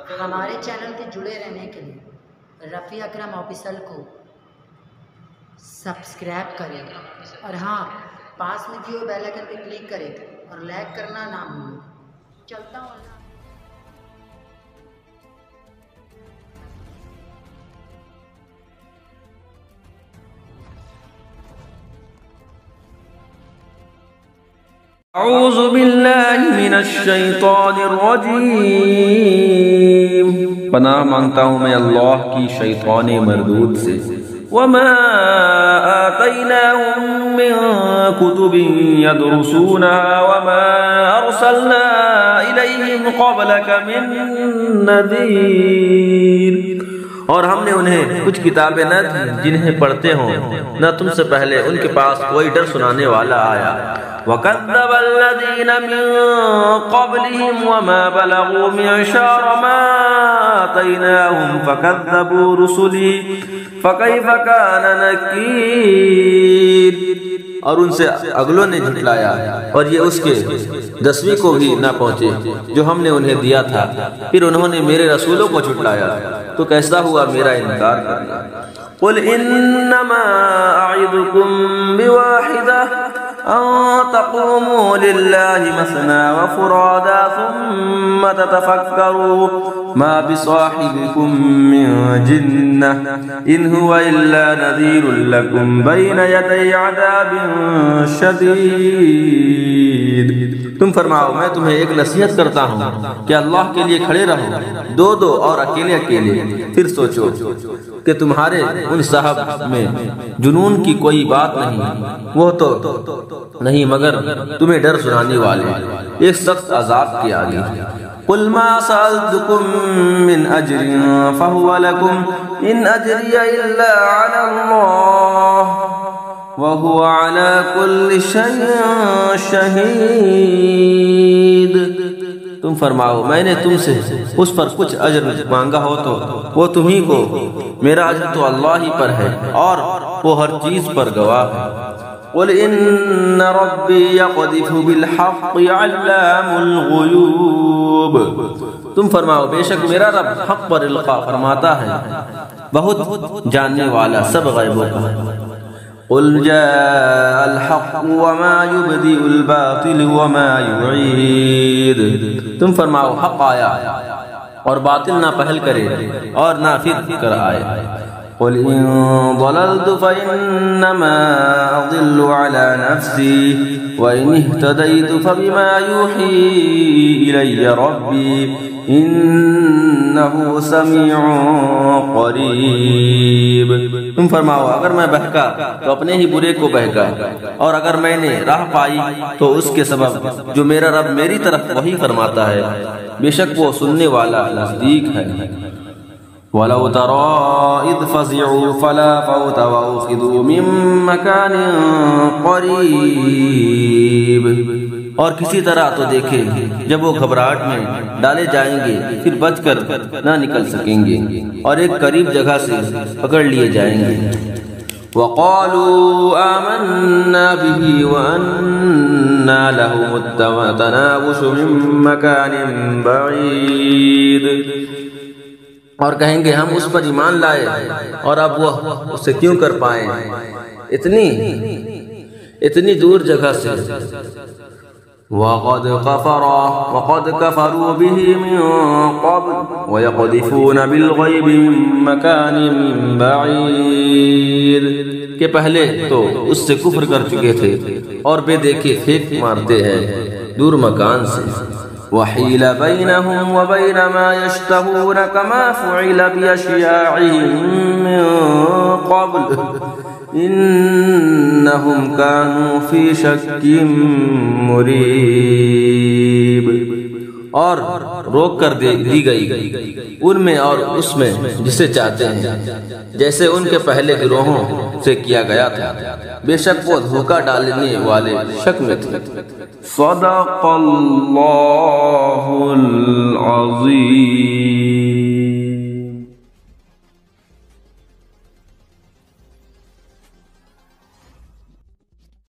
ہمارے چینل کے جڑے رہنے کے لیے رفیع اکرم آفیشل کو سبسکرائب کریں اور ہاں پاس میں دیے ہوئے بیل آئکن پہ کلک کریں اور لائک کرنا نہ بھولیں۔ چلتا ہوں اللہ۔ اعوذ باللہ من الشیطان الرجیم، پناہ مانگتا ہوں میں اللہ کی شیطان مردود سے۔ وما آتیناہم من کتب یدرسونها وما ارسلنا الیہم قبلک من نذیر، اور ہم نے انہیں کچھ کتابیں نہ دی جنہیں پڑھتے ہوں، نہ تم سے پہلے ان کے پاس کوئی ڈر سنانے والا آیا۔ وَكَذَّبَ الَّذِينَ مِن قَبْلِهِمْ وَمَا بَلَغُوا مِعْشَارَ مَا آتَيْنَاهُمْ فَكَذَّبُوا رُسُلِي فَكَيْفَ كَانَ نَكِيرِ، اور ان سے اگلوں نے جھٹلایا اور یہ اس کے 10ویں کو بھی نہ پہنچے جو ہم نے انہیں دیا تھا، پھر انہوں نے میرے رسولوں کو جھٹلایا تو کیسا ہوا میرا انکار کرنا۔ قُلْ إِنَّمَا أَعِظُكُمْ بِوَاحِدَةٍ أَن تَقُومُوا لِلَّهِ مَثْنَىٰ وَفُرَادَىٰ ثُمَّ تَتَفَكَّرُوا مَا بِصَاحِبِكُم مِّن جِنَّةٍ إِنْ هُوَ إِلَّا نَذِيرٌ لَّكُمْ بَيْنَ يَدَيْ عَذَابٍ شَدِيدٍ۔ تم فرماؤ میں تمہیں ایک نصیحت کرتا ہوں کہ اللہ کے لیے کھڑے رہو، دو دو اور اکیلے اکیلے، پھر سوچو کہ تمہارے ان صاحب میں جنون کی کوئی بات نہیں، وہ تو نہیں مگر تمہیں ڈر سنانے والے ایک سخت عذاب کے آگے۔ قُلْ مَا سَأَلْتُكُم مِّنْ أَجْرٍ فَهُوَ لَكُمْ إِنْ أَجْرِيَ إِلَّا عَلَى اللَّهِ وَهُوَ عَلَى كُلِّ شَيْءٍ شَهِيدٌ۔ تم فرماؤ میں نے تم سے اس پر کچھ اجر مانگا ہو تو وہ تمہیں کو، میرا اجر تو اللہ ہی پر ہے اور وہ ہر چیز پر گواہ ہے۔ قُلْ إِنَّ رَبِّي يَقْذِفُ بِالْحَقِّ عَلَّامُ الْغُیُوبِ، تم فرماؤ بے شک میرا رب حق پر القاء فرماتا ہے، بہت جاننے والا سب غیبوں کا۔ قُلْ جَاءَ الْحَقُّ وَمَا يُبْدِئُ الْبَاطِلُ وَمَا يُعِيدُ، تم فرماؤ حق آیا اور باطل نہ پہل کرے اور نہ پھر کر آئے۔ قُلْ إِن ضَلَلْتُ فَإِنَّمَا أَضِلُّ عَلَى نَفْسِي وَإِنِ اهْتَدَيْتُ فَبِمَا يُوحِي إِلَيَّ رَبِّي إِنَّهُ سَمِيعٌ قَرِيبٌ، تم فرماؤ اگر میں بہکا تو اپنے ہی برے کو بہکا، اور اگر میں نے راہ پائی تو اس کے سبب جو میرا رب میری طرف وحی فرماتا ہے، بے شک وہ سننے والا نزدیک ہے۔ وَلَوْ تَرَىٰ إِذْ فَزِعُوا فَلَا فَوْتَ وَأُخِذُوا مِن مَّكَانٍ قَرِيبٍ، اور کسی طرح تو دیکھے جب وہ گھبراہٹ میں ڈالے جائیں گے پھر بچ کر نہ نکل سکیں گے اور ایک قریب جگہ سے پکڑ لیے جائیں گے۔ وَقَالُوا آمَنَّا بِهِ وَأَنَّا لَهُمُ التَّنَاوُشُ مِن مَّكَانٍ بَعِيدٍ، اور کہیں گے ہم اس پر ایمان لائے اور اب وہ اسے کیوں کر پائیں اتنی دور جگہ سے۔ وَقَدْ كَفَرُوا بِهِ مِن قَبْلُ وَيَقْذِفُونَ بِالْغَيْبِ مِن مَّكَانٍ بَعِيدٍ، کہ پہلے تو اس سے کفر کر چکے تھے اور بے دیکھے پھینک مارتے ہیں دور مکان سے۔ وَحِيلَ بَيْنَهُمْ وَبَيْنَ مَا يَشْتَهُونَ كَمَا فُعِلَ بِأَشْيَاعِهِم مِّن قَبْلُ إِنَّهُمْ كَانُوا فِي شَكٍّ مُّرِيبٍ، اور روک کر دی گئی ان میں اور اس میں جسے چاہتے ہیں، جیسے ان کے پہلے گروہوں سے کیا گیا تھا، بے شک وہ دھوکہ ڈالنے والے شک میں تھے۔ صدق اللہ العظیم۔